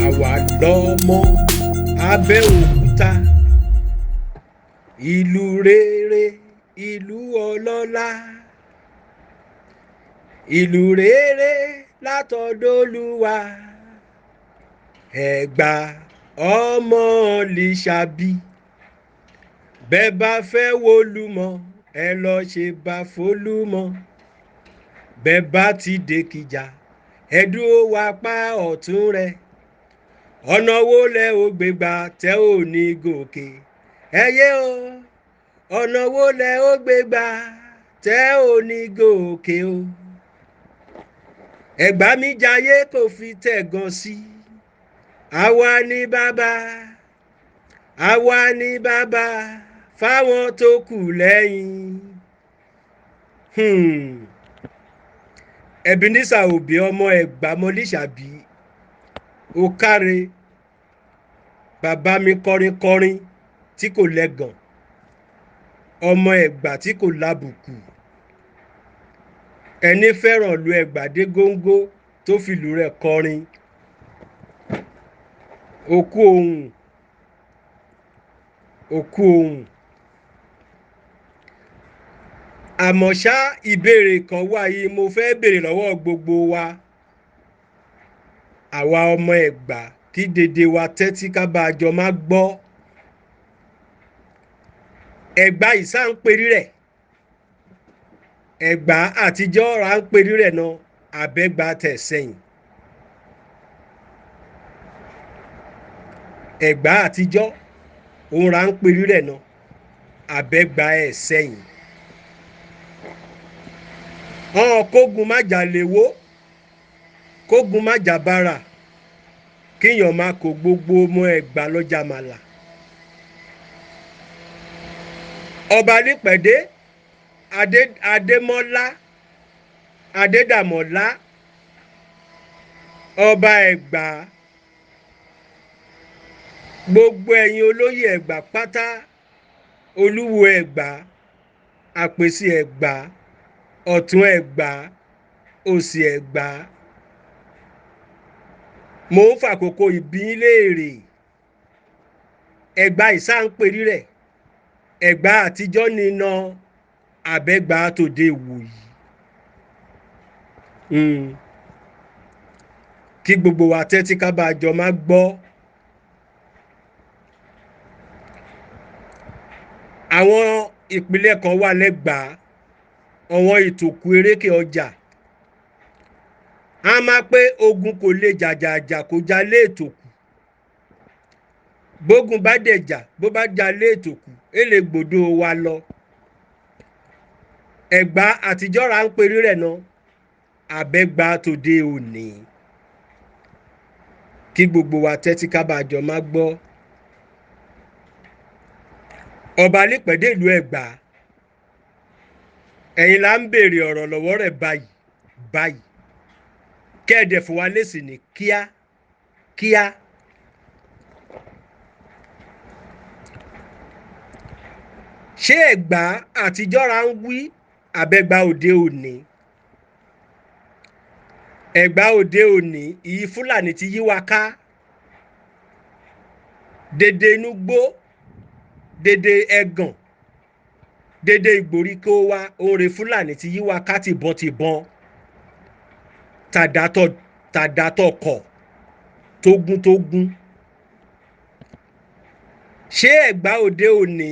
àwa lọ́mọ Abẹ́òkúta, ìlú rere, ìlú ọlọ́lá, ìlú rere látọ̀dọ̀ Olúwa, Ẹ̀gbá ọmọ Lísàbí. Bẹ́ẹ̀ bá fẹ́ w'Olúmọ, ẹ lọ ṣe bá f'Olúmọ. Bẹ́ẹ̀ bá ti d'Èkìjà, ẹ dúró wápá ọ̀tún rẹ̀. Ọ̀nà wo lẹ ó gbé gbà tẹ́ ò ní gòkè? Ẹyẹ o, ọ̀nà wo lẹ ó gbé gbà tẹ́ ò ní gòkè o? Ẹ̀gbá mi jayé kò fi tẹ̀gàn sí. Àwa ni bàbá, àwa ni bàbá fáwọn tó kù lẹ́yìn. Ebenezer Òbí ọmọ Ẹ̀gbá mọ Lísàbí, ó káre. Bàbá mi kọrin tí kò lẹ́gàn, ọmọ Ẹ̀gbá tí kò lábùkù. Ẹni fẹ́ràn lu Ẹ̀gbá dé góńgó tó fìlú rẹ̀ kọrin. Òkú ohùn, òkú ohùn. Àmọ́ ṣá, ìbéèrè kan wà yìí mo fẹ́ béèrè lọ́wọ́ gbogbo wa. Àwa ọmọ Ẹ̀gbá, kí dédé wa tẹ́tí ká bá jọ máa gbọ́. Ẹ̀gbá ìsá ń perí rẹ̀, Ẹ̀gbá àtijọ́ ra ń perí rẹ̀ náà, àbẹ́gbá tẹ̀ sẹ́yìn. Ẹ̀gbá àtijọ́ òun ra ń perí rẹ̀ náà, àbẹ́gbá ẹ̀ sẹ́yìn. Kógun má jà léwó, kógun má jà bára, kíyàn má kó gbogbo ọmọ Ẹ̀gbá lọ́jà màlà. Ọba Nípẹ̀dé Adémọ́lá Adédàmọ́lá, ọba Ẹ̀gbá, gbogbo ẹ̀yin olóyè Ẹ̀gbá pátá, Olúwo Ẹ̀gbá, Àpèsè Ẹ̀gbá, Ọ̀tún Ẹ̀gbá, Òsì Ẹ̀gbá, mò ń fàkókò ìbí léèrè. Ẹ̀gbá ìsá ń perí rẹ̀, Ẹ̀gbá àtijọ́ nínà, àbẹ́gbá tòde ìwòyí. Kí gbogbo wa tẹ́tí ká bá jọ máa gbọ́. Àwọn ìpínlẹ̀ kan wà lẹ́gbàá, àwọn ìtòkù erékè ọjà. A máa pé ogun kò lè jàjàjà kó já lé ìtòkù. Bógun bá dẹ̀jà, bó bá já lé ìtòkù, èlé gbòdo wa lọ. Ẹ̀gbá àtijọ́ ra ń perí rẹ̀ náà, àbẹ́gbá tòde òní. Kí gbogbo wa tẹ́tí ká bá jọ máa gbọ́. Ọba Nípẹ̀dé ìlú Ẹ̀gbá, ẹ̀yin là ń béèrè ọ̀rọ̀ lọ́wọ́ rẹ̀ báyìí. Kẹ́ẹ̀dẹ̀ fún wa lésì ní kíá. Ṣé Ẹ̀gbá àtijọ́ ra ń wí àbẹ́gbá òde òní? Ẹ̀gbá òde òní, ìyí Fúlàní ti yí wa ká. Dédé inú gbó, dédé ẹ̀gàn, dédé ìgbèríko wa, oore Fúlàní ti yí wa ká tìbọn, tàdátọ̀kọ̀, tógún. Ṣé Ẹ̀gbá òde òní,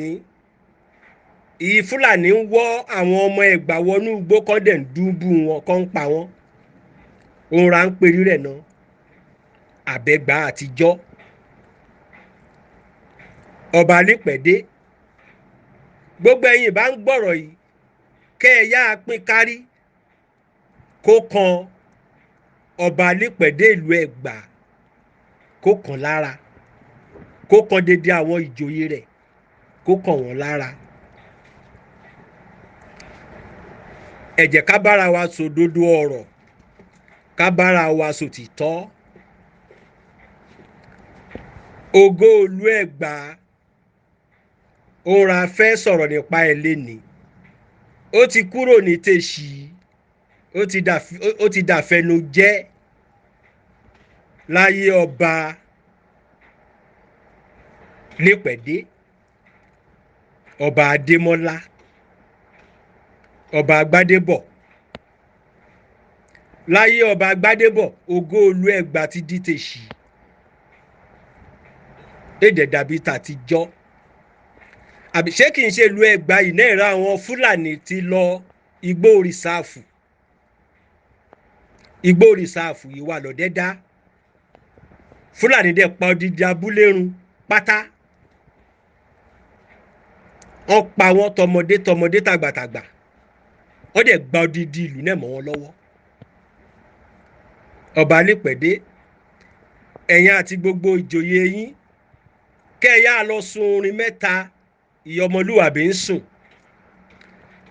ìyí Fúlàní ń wọ́ àwọn ọmọ Ẹ̀gbá wọnú igbó kan dẹ̀ ń dúbú wọn, kan ń pa wọ́n? Òun ra ń perí rẹ̀ náà, àbẹ́gbá àtijọ́. Ọba Nípẹ̀dé, gbogbo ẹ̀yin bá ń gbọ́rọ̀ yìí, kẹ́ ẹ yá pín kárí, kó kan Ọba Nípẹ̀dé ìlú Ẹ̀gbá, kó kàn lára, kó kan dédé àwọn ìjòyè rẹ̀, kó kàn wọ́n lára. Ẹ jẹ́ ká bára wa sòdodo ọ̀rọ̀, ká bára wa sòtítọ́. Ògo ìlú Ẹ̀gbá, òun ra fẹ́ sọ̀rọ̀ nípa ẹ̀ lénìí. Ó ti kúrò ní tèṣì, ó ti dàfẹnu jẹ́. láyé ọba lépẹ̀dé, ọba adémọ́lá, ọba agbádébọ̀. Láyé ọba agbádébọ̀ ògo olú Ẹ̀gbá ti di tèṣì, èdè dàbí tàtijọ́. Àbí ṣé kìí ṣe ìlú Ẹ̀gbá yìí náà ra àwọn Fúlàní ti lọ igbó rìsáàfù, igbó rìsáàfù yìí wà lọ́dẹ́dá. Fúlàní dẹ̀ pa odidi abúlé run pátá, wọ́n pa wọ́n tọmọdé tọmọdé tàgbàtàgbà, wọ́n dẹ̀ gba odidi ìlú náà mọ́ wọn lọ́wọ́. Ọba lépẹ̀dé, ẹ̀yin àti gbogbo ìjòyè yín kẹ́ ẹ yá lọ sun orin mẹ́ta ìyọmọlúwàbí ń sùn,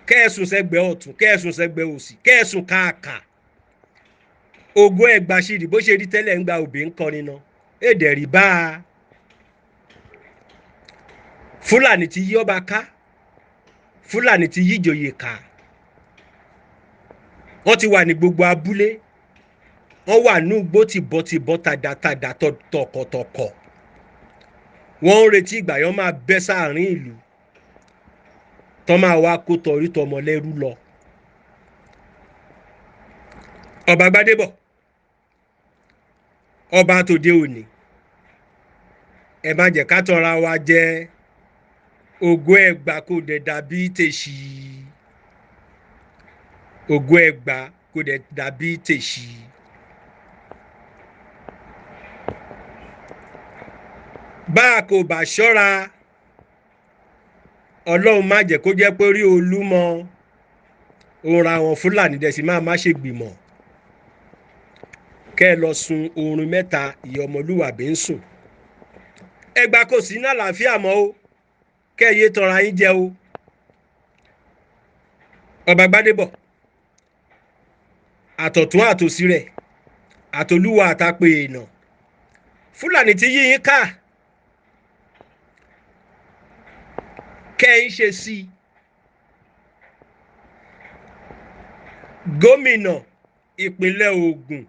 kẹ́ ẹ sùn sẹ́gbẹ́ ọ̀tún, kẹ́ ẹ sùn sẹ́gbẹ́ òsì, kẹ́ ẹ sùn káàkà. Ògo Ẹ̀gbá ṣìrì bó ṣe rí tẹ́lẹ̀ ń gba òbí ń kọrin náà, èdè rí bá a. Fúlàní ti yí ọba ká, Fúlàní ti yí ìjòyè ká, wọ́n ti wà ní gbogbo abúlé, wọ́n wà ní igbó tìbọ̀tìbọ̀ tàdàtàdà tọkọ̀tọkọ̀, wọ́n ń retí ìgbà yẹn máa bẹ́ sáàrin ìlú tọ́ máa wá kó tọrí tọmọ lẹ́rú lọ. Ọba Gbádébọ̀, ọba tòde òní, ẹ má jẹ́ ká tọ́ra wa jẹ. Ògo Ẹ̀gbá kò dẹ̀ dàbí tèṣì, ògo Ẹ̀gbá kò dẹ̀ dàbí tèṣì. Bá a kò bá ṣọ́ra, Ọlọ́run má jẹ́ kó jẹ́ pé rí Olúmọ òun ra àwọn Fúlàní dẹ̀ sí má ṣe gbìmọ̀. Kẹ́ ẹ lọ sun oorun mẹ́ta ìyọmọlúwàbí ń sùn. Ẹ̀gbá kò sí ní àlàáfíà mọ́ o, kẹ́ ẹ yé tanra yín jẹ o. Ọba Gbádébọ̀, àtọ̀tún àtòsí rẹ̀, àtolúwa àtàpè èèyàn, Fúlàní ti yí yín ká. Kẹ́ ẹ ń ṣe sí i. Gómìnà ìpínlẹ̀ Ògùn,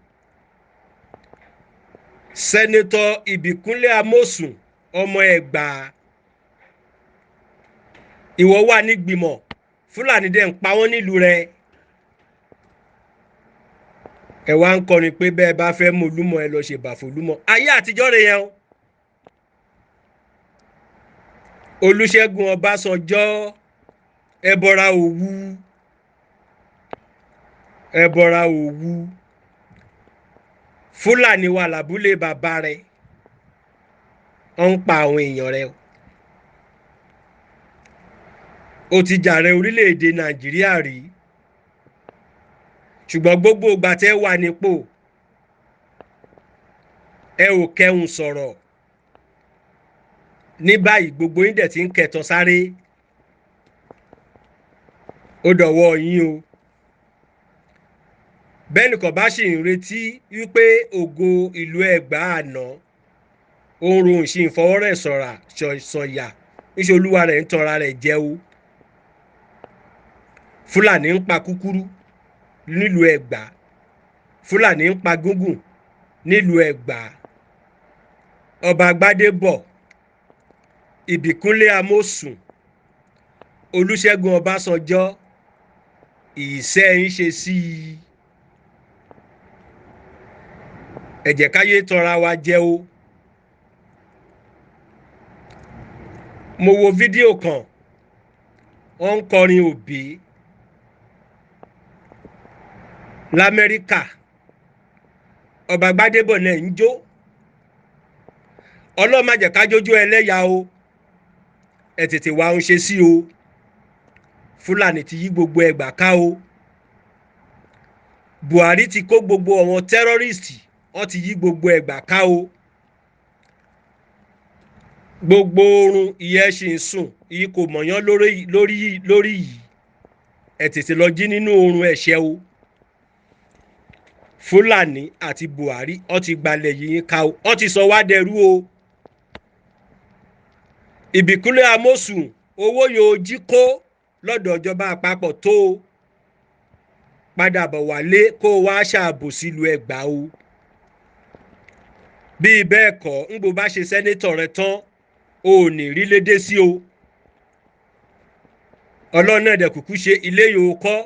Sẹ́nétọ̀ Ìbíkúnlé Amósùn ọmọ Ẹ̀gbá, ìwọ wà nígbìmọ̀, Fúlàní dẹ̀ ń pa wọ́n nílùú rẹ̀. Ẹ wá ń kọrin pé bẹ́ẹ̀ bá fẹ́ mọ Olúmọ ẹ lọ ṣe bà f'Olúmọ. Ayé àtijọ́ rẹ̀ yẹn o. Olúṣẹ́gun Ọbásanjọ́, ẹbọra Òwu, ẹbọra Òwu. Fúlàní wà lábúlé bàbá rẹ̀, wọ́n ń pa àwọn èèyàn rẹ̀. Ó ti jàre orílẹ̀-èdè Nàìjíríà rí, ṣùgbọ́n gbogbo ìgbà tẹ́ wà nípò ẹ ò kẹ́hùn sọ̀rọ̀. Ní báyìí gbogbo yín dẹ̀ ti ń kẹ̀tọ́ sáré, ó dọ̀wọ́ yín o. Bẹ́ẹ̀ni kò bá ṣì ń retí wípé ògo ìlú Ẹ̀gbá àná òun rohùn sí ìfọwọ́rẹ̀ sọ̀yà, níṣẹ́ olúwa rẹ̀ ń tanra rẹ̀ jẹ́ o. Fúlàní ń pa kúkúrú nílùú Ẹ̀gbá, Fúlàní ń pa gúngùn nílùú Ẹ̀gbá. Ọba Gbádébọ̀, Ìbíkúnlé Amósùn, Olúṣẹ́gun Ọbásanjọ́, ìṣẹ́ ń ṣe sí i. Ẹ jẹ́ ká yé tanra wa jẹ o. Mo wo fídíò kan, wọ́n ń kọrin òbí l'Amẹ́ríkà, Ọba Gbádébọ̀ náà ń jó. Ọlọ́run má jẹ́ ká jójó ẹlẹ́yà o, ẹ tètè wá ń ṣe sí o. Fúlàní ti yí gbogbo Ẹ̀gbá ká o. Buhari ti kó gbogbo àwọn tẹ́rọ́rìstì, wọ́n ti yí gbogbo Ẹ̀gbá ká o. Gbogbo oorun ìyẹn ṣì ń sùn, ìyí kò mọ̀yán lórí yìí, ẹ tètè lọ jí nínú oorun ẹ̀ṣẹ̀ o. Fúlàní àti Buhari wọ́n ti gbalẹ̀ yìí ká o, wọ́n ti sọ wá dẹrú o. Ìbíkúnlé Amósùn, owó yóò jí kó lọ́dọ̀ ìjọba àpapọ̀ tó o, padà bọ̀ wálé kó o wá ṣààbò sílùú Ẹ̀gbá o. bí bẹ́ẹ̀ kọ́ ń bó bá ṣe sẹ́nétọ̀ rẹ tán o ò ní rí lédè sí o ọlọ́run ẹ̀dẹ̀ kúkú ṣe ilé yòó kọ́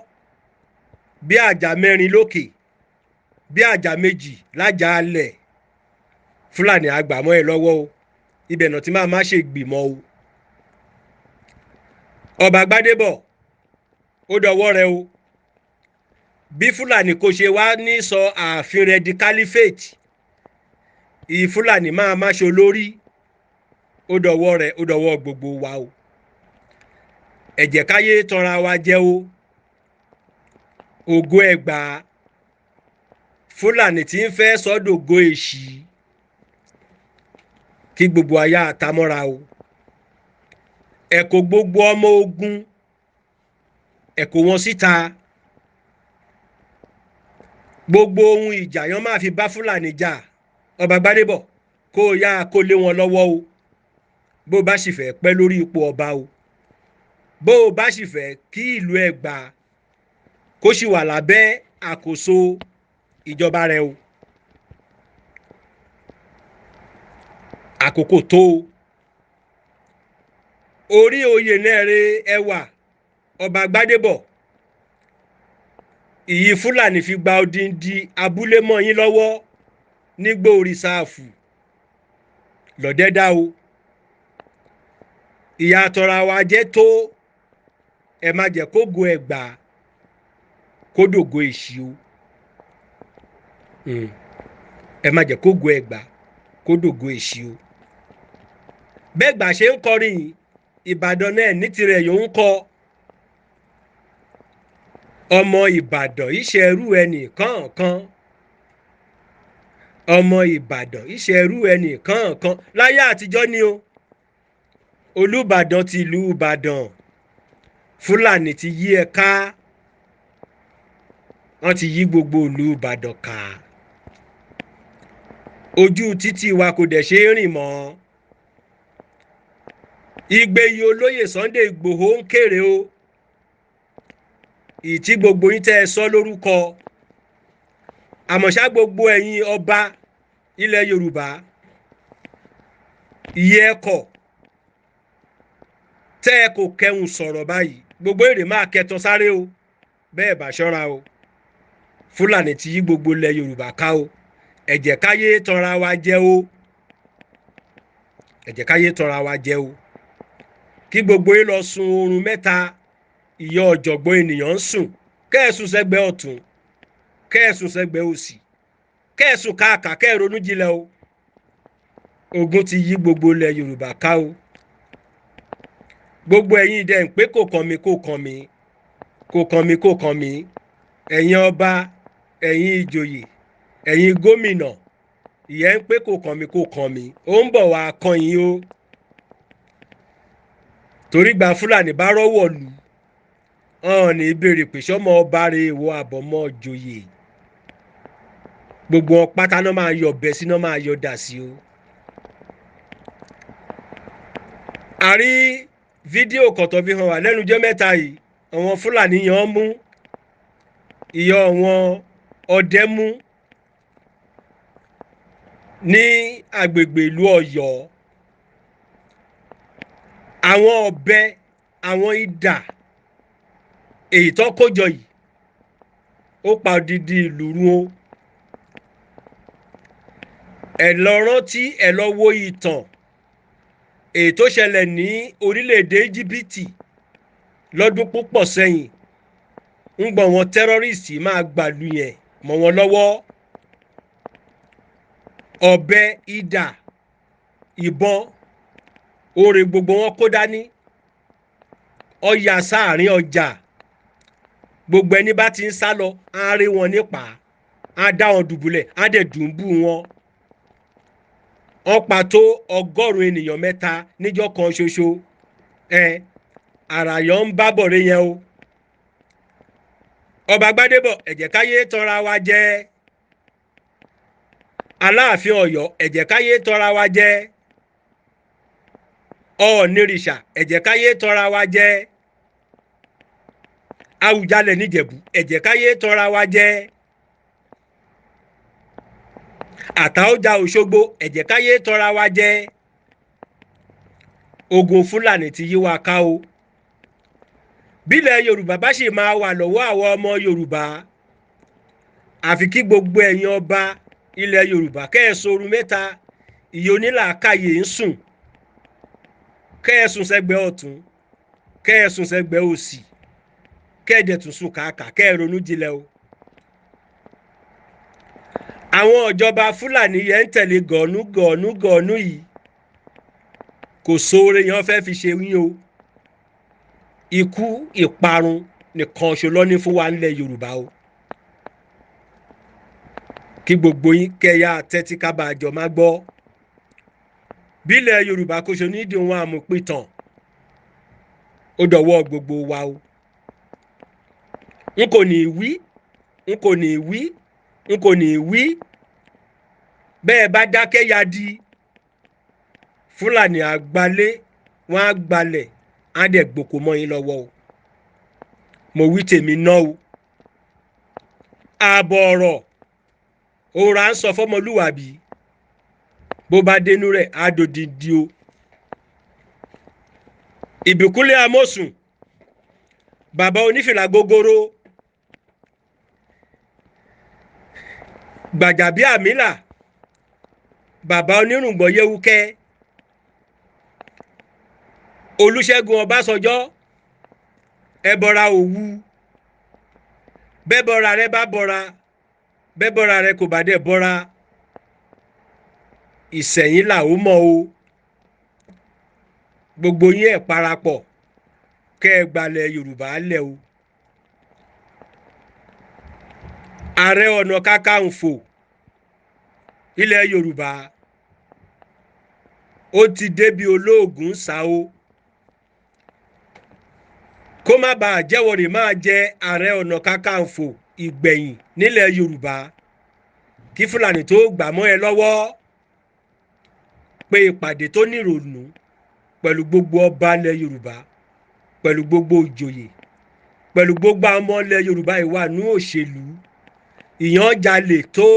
bí àjà mẹ́rin lókè bí àjà méjì lájà alẹ̀ fúlàní àgbàmọ́ ẹ lọ́wọ́ o ibẹ̀ náà tí máa má ṣe gbìmọ̀ o ọba Gbádébọ̀ ó dọwọ́ rẹ o bí fúlàní kò ṣe wá ní sọ ààfin rẹ di caliphate ìfúlàní máa má ṣe olórí ó dọwọ́ rẹ ó dọwọ́ gbogbo wa o ẹ jẹ́ káyé tanra wa jẹ o ògo Ẹ̀gbá fúlàní tí ń fẹ́ sọ́dọ̀gọ èṣì kí gbogbo ayá àtàmọ́ra o ẹ kó gbogbo ọmọ ogun ẹ kó wọn síta gbogbo ohun ìjà yẹn máa fi bá fúlàní jà ọba Gbádébọ̀ kó o yá kó lé wọn lọ́wọ́ o bó o bá sì fẹ́ pẹ́ lórí ipò ọba o bó o bá sì fẹ́ kí ìlú Ẹ̀gbá kó sì wà lábẹ́ àkóso ìjọba rẹ o àkókò tó o orí oyè náà rẹ ẹwà ọba Gbádébọ̀ ìyí fúlàní fi gba odindi abúlé mọ́ yín lọ́wọ́ nígbò rìsáàfù lọ́dẹ́dá o ìyá tọra wa jẹ́ tó ẹ má jẹ́ kó go Ẹ̀gbá kó dògo èṣì o ẹ má jẹ́ kó go Ẹ̀gbá kó dògo èṣì o bẹ́ẹ̀gbà ṣe ń kọrin Ìbàdàn náà ní tirẹ̀ yòó ń kọ ọmọ Ìbàdàn ìṣẹ̀rú ẹnì kọ̀ọ̀kan ọmọ Ìbàdàn ìṣẹ̀rú ẹnì kọ̀ọ̀kan láyé àtijọ́ ni o Olúbàdàn ti ìlú Ìbàdàn fúlàní ti yí ẹ ká wọ́n ti yí gbogbo ìlú Ìbàdàn ká ojú títì wa kò dẹ̀ ṣe é rìn mọ́ ìgbéyìí olóyè Sunday Ìgbòho ń kéré o ìtí gbogbo yín tẹ́ ẹ sọ lórúkọ àmọ̀ṣá gbogbo ẹ̀yin ọba ilẹ̀ Yorùbá ìyẹ́ ẹ̀kọ́ tẹ́ ẹ kò kẹhùn sọ̀rọ̀ báyìí gbogbo èrè máa kẹtàn sáré o bẹ́ẹ̀ bá ṣọ́ra o fúlàní ti yí gbogbo ilẹ̀ Yorùbá ká o ẹ jẹ́ káyé tanra wa jẹ o ẹ jẹ́ káyé tanra wa jẹ o kí gbogbo yín lọ sun oorun mẹ́ta ìyá ọ̀jọ̀gbọ́n ènìyàn ń sùn kẹ́ẹ̀sùn sẹ́gbẹ́ ọ̀tún kẹ́ẹ̀sùn sẹ́gbẹ́ òsì kẹ́ẹ̀sùn káàkà kẹ́ẹ̀ronú jinlẹ̀ o ogun ti yí gbogbo ilẹ̀ Yorùbá ká o gbogbo ẹ̀yin dẹ̀ ń pé kò kàn mí kò kàn mí kò kàn mí kò kàn mí ẹ̀yin ọba ẹ̀yin ìjòyè ẹ̀yin gómìnà ìyẹn ń pé kò kàn mí kò kàn mí ó ń bọ̀ wá kan yín o torí gba fúlàní bá rọ́wọ́ lù hàn ní ìbéèrè pé sọ́mọ ọba rẹ̀ èwo àbọ̀mọ́ joyè gbogbo wọn pátá náà máa yọ ọbẹ̀ sí náà máa yọ dà sí o. a rí fídíò kọ̀tọ̀ fi hàn wá lẹ́nu jẹ́ mẹ́ta yìí àwọn fúlàní yẹn mú ìyá wọn ọdẹ mú ní agbègbè ìlú Ọ̀yọ́ àwọn ọ̀bẹ àwọn idà èyí tó kójọ yìí ó pa odidi ìlú run o ẹ lọ rántí ẹ lọ wo ìtàn èyí tó ṣẹlẹ̀ ní orílẹ̀-èdè Íjíbítì lọ́dún púpọ̀ sẹ́yìn ń gbọ́ wọn tẹ́rọ́rìsì máa gbàlú yẹn mọ́ wọn lọ́wọ́ ọ̀bẹ idà ìbọn oore gbogbo wọn kó dání ọ̀yà sáàrin ọjà gbogbo ẹni bá ti ń sá lọ á rí wọn nípa á dá wọn dùbúlẹ̀ á dẹ̀ dùnbù wọn wọ́n pa tó 100 ènìyàn mẹ́ta níjọ́ kan ṣoṣo àràyàn ń bá bọ̀rẹ̀ yẹn o ọba Gbádébọ̀ ẹ jẹ́ káyé tanra wa jẹ Aláàfin Ọ̀yọ́ ẹ jẹ́ káyé tanra wa jẹ Ọ̀ọ̀nìrìṣà ẹ jẹ́ káyé tanra wa jẹ Àwùjalẹ̀ níjẹ̀bú ẹ jẹ́ káyé tanra wa jẹ Àtàójà Òṣogbo ẹ jẹ́ ká yé tọ́ra wa jẹ. Ogun Fúlàní ti yí wa ká o. Bílẹ̀ Yorùbá bá ṣì máa wà lọ́wọ́ àwọn ọmọ Yorùbá, àfi kí gbogbo ẹ̀yin ọba ilẹ̀ Yorùbá kẹ́ ẹ soru mẹ́ta ìyè onílàákàyè ń sùn, kẹ́ ẹ sùn sẹ́gbẹ́ ọ̀tún, kẹ́ ẹ sùn sẹ́gbẹ́ òsì, kẹ́ ẹ dẹ̀ tún sùn kàkà, kẹ́ ẹ ronú jinlẹ̀ o. Àwọn ìjọba Fúlàní yẹn ń tẹ̀lé gọ̀ọ́nú yìí, kò sóore yẹn fẹ́ fi ṣe yín o. Ikú ìparun nìkan ṣo ló ní fún wa nílẹ̀ Yorùbá o. Kí gbogbo yín kẹ́yà tẹ́tí ká bá jọ máa gbọ́. Bílẹ̀ Yorùbá kò ṣe ní ìdíwọ̀n àmúpìtàn, ó dọ̀wọ́ gbogbo wa o. N kò ní wí bẹ́ẹ̀ bá dákẹ́ ya di. Fúlàní àgbálé wọn á gbalẹ̀ á dẹ̀ gbòkó mọ́ yín lọ́wọ́ o. Mo wí tèmi náà o. Ààbọ̀ ọ̀rọ̀ òòrà ń sọ fọ́mọlúwàbí, bó bá dénú rẹ̀ á dòdìdí o. Ìbíkúnlé Amósùn, bàbá onífìlà gogoro, Gbàjàbíàmílà, bàbá onírùngbọ̀n yéwúkẹ́, Olúṣẹ́gun Ọbásanjọ́, ẹbọra Òwu, bẹ́bọra rẹ bá bọra, bẹ́bọra rẹ kò bá dẹ̀ bọra, Ìsẹ̀yìn là ó mọ̀ o. Gbogbo yín ẹ̀ parapọ̀ kẹ́ ẹ gbalẹ̀ Yorùbá lẹ̀ o. Ààrẹ Ọ̀nà Kakanfò ilẹ̀ Yorùbá ó ti débi olóògùn sá o. Kó má bàa jẹ́wọ́ rẹ̀ máa jẹ Ààrẹ Ọ̀nà Kakanfò ìgbẹ̀yìn nílẹ̀ Yorùbá, kí Fúlàní tó gbà mọ́ ẹ lọ́wọ́, pé ìpàdé tó nírònú pẹ̀lú gbogbo ọba ilẹ̀ Yorùbá, pẹ̀lú gbogbo ìjòyè, pẹ̀lú gbogbo ọmọ ilẹ̀ Yorùbá ìwà nú òṣèlú, ìyànjalè tó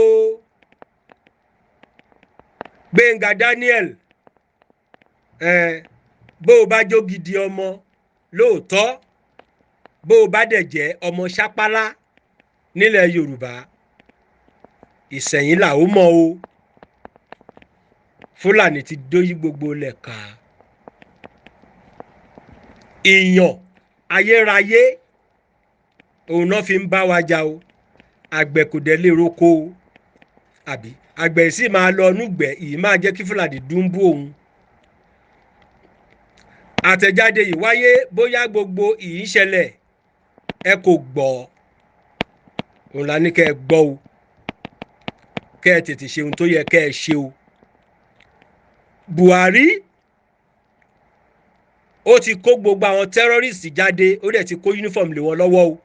Gbénga Daniel, bó o bá jó gidi ọmọ lóòótọ́, bó o bá dẹ̀ jẹ́ ọmọ ṣápálá nílẹ̀ Yorùbá, Ìsẹ̀yìn là ó mọ̀ o. Fúlàní ti dóyí gbogbo lẹ̀ka. Ìyàn ayérayé òun náà fi ń bá wa jà o. Àgbẹ̀ kò dẹ̀ lè roko o, àbí àgbẹ̀ sì máa lọ núgbẹ̀ yìí máa jẹ́ kí Fúlàní dúnbú òun. Àtẹ̀jáde yìí wáyé bóyá gbogbo ìyí ṣẹlẹ̀ ẹ kò gbọ́, òun la ní kẹ́ ẹ gbọ́ o, kẹ́ ẹ tètè ṣe ohun tó yẹ kẹ́ ẹ ṣe o. Buhari ó ti kó gbogbo àwọn tẹ́rọ́rìsì jáde, ó dẹ̀ ti kó uniform lé wọn lọ́wọ́ o.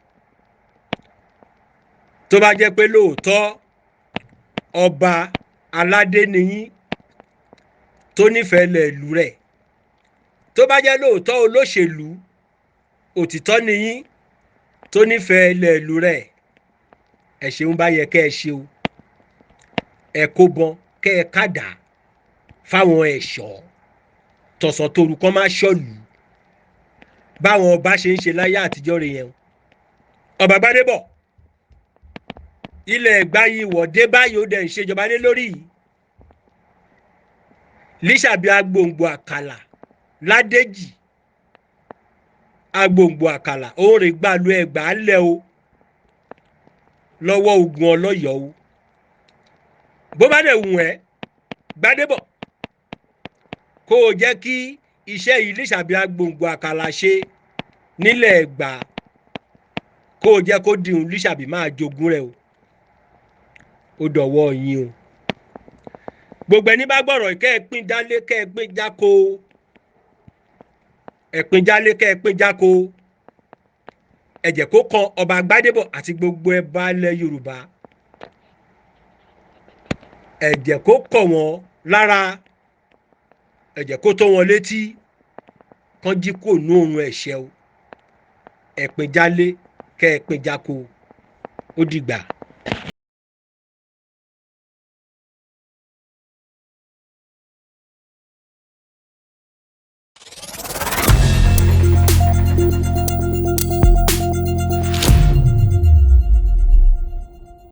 Tó bá jẹ́ pé lóòótọ́ ọba aládé nìyí tó nífẹ̀ẹ́ lẹ̀ ìlú rẹ̀, tó bá jẹ́ lóòótọ́ olóṣèlú òtítọ́ nìyí tó nífẹ̀ẹ́ lẹ̀ ìlú rẹ̀, ẹ ṣeun bá yẹ kẹ́ ẹ ṣe o. Ẹ kó bọn kẹ́ ẹ kádà fáwọn ẹ̀ṣọ́ tọ̀sán toru kọ́ máa ṣọ́lù báwọn ọba ṣe ń ṣe láyé àtijọ́ rẹ̀ yẹn. Ọba Gbádébọ̀ ilẹ̀ Ẹ̀gbá yìí wọ̀dé báyìí ó dẹ̀ ń ṣèjọba lé lórí yìí. Lísàbí agbòǹgbò àkàlà Ládèjì agbòǹgbò àkàlà òun rè gbàlú Ẹ̀gbá lẹ̀ o lọ́wọ́ ogun ọlọ́yọ̀ o. Bó bá dẹ̀ wù ẹ́ Gbádébọ̀ kó o jẹ́ kí iṣẹ́ yìí Lísàbí agbòǹgbò àkàlà ṣe nílẹ̀ Ẹ̀gbá, kó o jẹ́ kó dìhun Lísàbí máa jogún rẹ̀ o. Ó dọ̀wọ́ yín o. Gbogbo ẹni bá gbọ́rọ̀ kẹ́ ẹ pín jálé kẹ́ ẹ pín jáko, ẹ pín jálé kẹ́ ẹ pín jáko. Ẹ jẹ́ kó kan ọba Gbádébọ̀ àti gbogbo ẹba ilẹ̀ Yorùbá. Ẹ jẹ́ kó kọ̀ wọ́n lára, ẹ jẹ́ kó tó wọn létí, kán jí kò nú òun ẹ̀ṣẹ̀ o. Ẹ pín jálé kẹ́ ẹ pín jáko. Ó dìgbà.